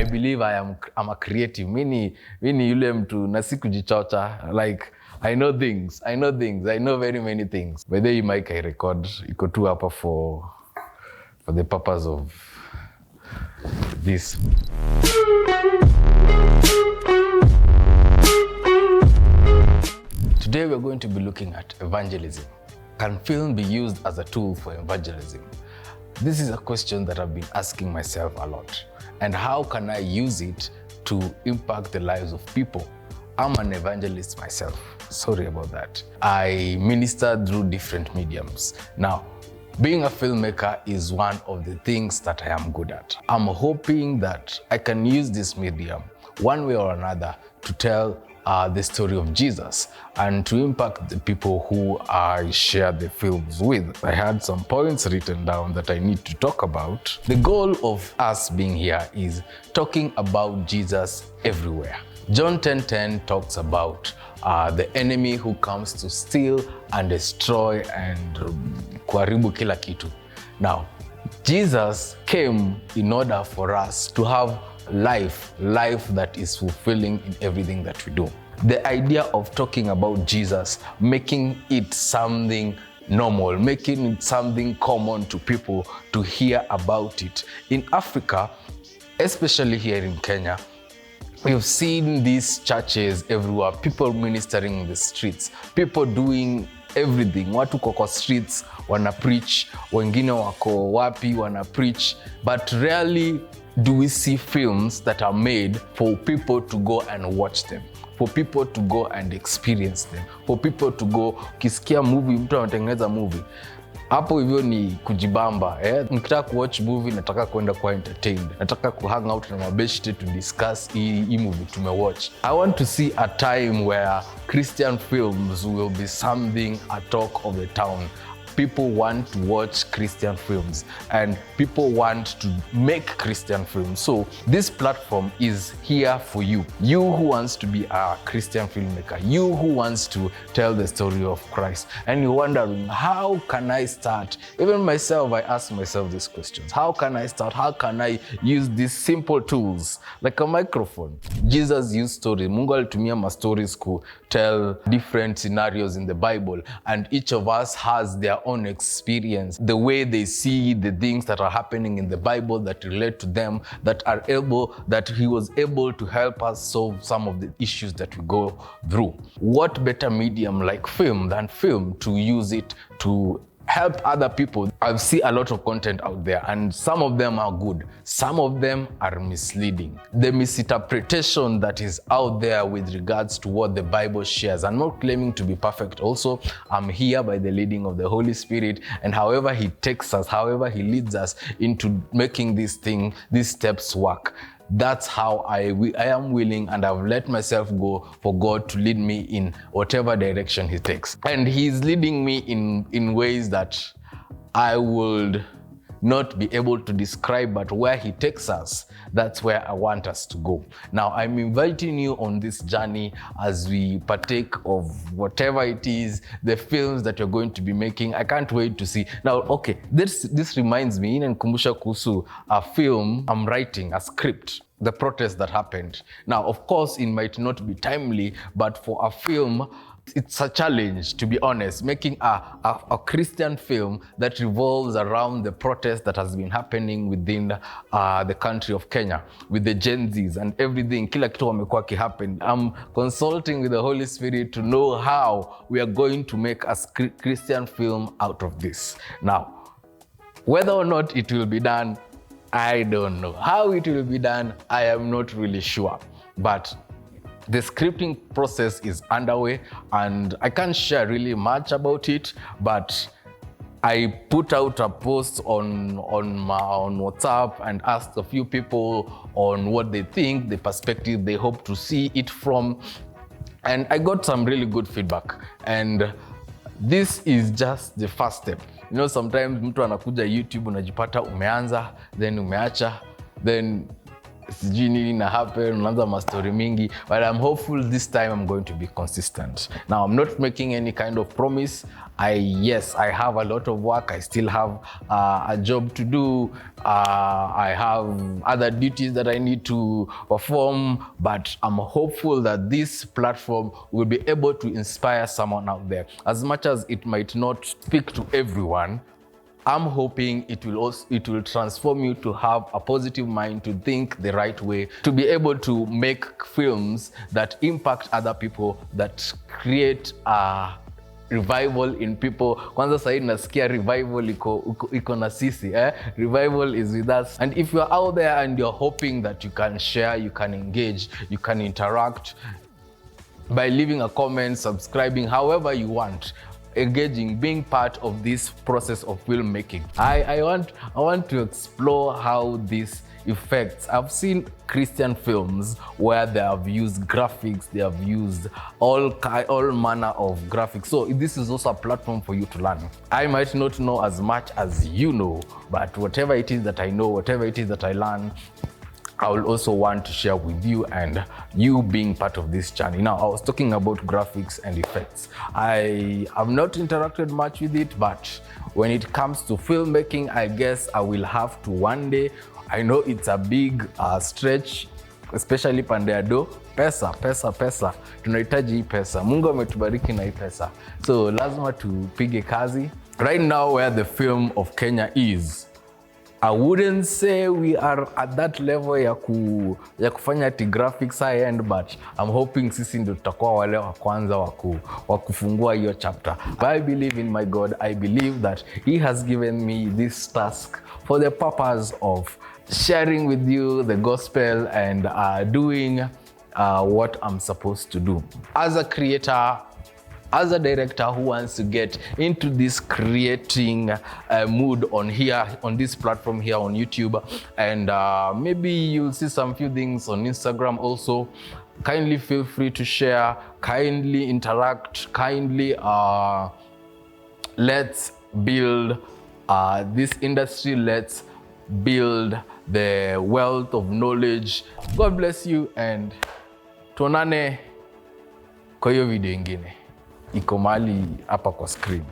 believe I'm a creative. Mini yule mtu na si kujichocha. Like I know things. I know very many things. By the way, mic I record iko tu hapa for the purpose of this. Today we're going to be looking at evangelism. Can film be used as a tool for evangelism? This is a question that I've been asking myself a lot. And how can I use it to impact the lives of people? I'm an evangelist myself. Sorry about that. I minister through different mediums. Now, being a filmmaker is one of the things that I am good at. I'm hoping that I can use this medium one way or another to tell the story of Jesus and to impact the people who I share the films with. I had some points written down that I need to talk about. The goal of us being here is talking about Jesus everywhere. John 10:10 talks about the enemy who comes to steal and destroy and kuharibu kila kitu. Now, Jesus came in order for us to have life that is fulfilling in everything that we do. The idea of talking about Jesus, making it something normal, making it something common to people to hear about it. In Africa, especially here in Kenya, we've seen these churches everywhere, people ministering in the streets, people doing everything. Watu kwa streets wana preach, wengine wako wapi wana preach, but rarely do we see films that are made for people to go and watch them, for people to go and experience them, for people to go, ukisikia movie, mtu anatengeneza movie, hapo hivyo ni kujibamba. Nikitaka kuwatch movie, nataka kwenda kuwa entertained, nataka kuhang out na mabeshte to discuss hii movie tumewatch. I want to see a time where Christian films will be something, a talk of the town. People want to watch Christian films and people want to make Christian films. So this platform is here for you. You who wants to be a Christian filmmaker, you who wants to tell the story of Christ, and you're wondering, how can I start? Even myself, I ask myself these questions. How can I start? How can I use these simple tools like a microphone? Jesus used stories. Mungu alitumia ma stories to tell different scenarios in the Bible, and each of us has their own experience, the way they see the things that are happening in the Bible that relate to them, that he was able to help us solve some of the issues that we go through. What better medium like film than film to use it to help other people? I've seen a lot of content out there and some of them are good, some of them are misleading. The misinterpretation that is out there with regards to what the Bible shares. I'm not claiming to be perfect also. I'm here by the leading of the Holy Spirit, and however he takes us, however he leads us into making these steps work, that's how I am willing, and I've let myself go for God to lead me in whatever direction he takes. And he's leading me in ways that I would not be able to describe, but where he takes us, that's where I want us to go. Now, I'm inviting you on this journey as we partake of whatever it is, the films that you're going to be making. I can't wait to see. Now, okay, this reminds me, inanikumbusha kuhusu a film I'm writing, a script, the protest that happened. Now, of course, it might not be timely, but for a film, it's a challenge, to be honest, making a Christian film that revolves around the protest that has been happening within the country of Kenya, with the Gen Zs and everything. Kila kitu wamekuwa kihappen. I'm consulting with the Holy Spirit to know how we are going to make a Christian film out of this. Now, whether or not it will be done, I don't know. How it will be done, I am not really sure. But the scripting process is underway and I can't share really much about it, but I put out a post on WhatsApp and asked a few people on what they think, the perspective they hope to see it from, and I got some really good feedback. And this is just the first step. You know, sometimes mtu anakuja YouTube unajipata umeanza, then umeacha, then sijui nini na happen, unaanza mastori mingi, but I'm hopeful this time I'm going to be consistent. Now, I'm not making any kind of promise. Yes, I have a lot of work. I still have a job to do. I have other duties that I need to perform, but I'm hopeful that this platform will be able to inspire someone out there. As much as it might not speak to everyone, I'm hoping it will transform you to have a positive mind, to think the right way, to be able to make films that impact other people, that create a revival in people. Kwanza sahi nasikia revival iko na sisi, revival is with us. And if you're out there and you're hoping that you can share, you can engage, you can interact by leaving a comment, subscribing, however you want, engaging, being part of this process of filmmaking. I want to explore how this affects. I've seen Christian films where they have used graphics, they have used all manner of graphics. So this is also a platform for you to learn. I might not know as much as you know, but whatever it is that I know, whatever it is that I learn, I will also want to share with you, and you being part of this channel. Now, I was talking about graphics and effects. I have not interacted much with it, but when it comes to filmmaking, I guess I will have to one day. I know it's a big stretch, especially pandeado. Pesa. Tunahitaji hii pesa. Mungu ametubariki na hii pesa. So lazima tupige kazi. Right now, where the film of Kenya is, I wouldn't say we are at that level ya kufanya ati graphics high end, but I'm hoping sisi ndio tutakuwa wale wa kwanza wa kufungua hiyo chapter. But I believe in my God. I believe that He has given me this task for the purpose of sharing with you the gospel and doing what I'm supposed to do. As a creator, as a director who wants to get into this creating mood on this platform here on YouTube, and maybe you'll see some few things on Instagram also, kindly feel free to share, kindly interact, kindly let's build this industry, let's build the wealth of knowledge. God bless you, and tuonane kwa hiyo video ingine iko mahali hapa kwa screen.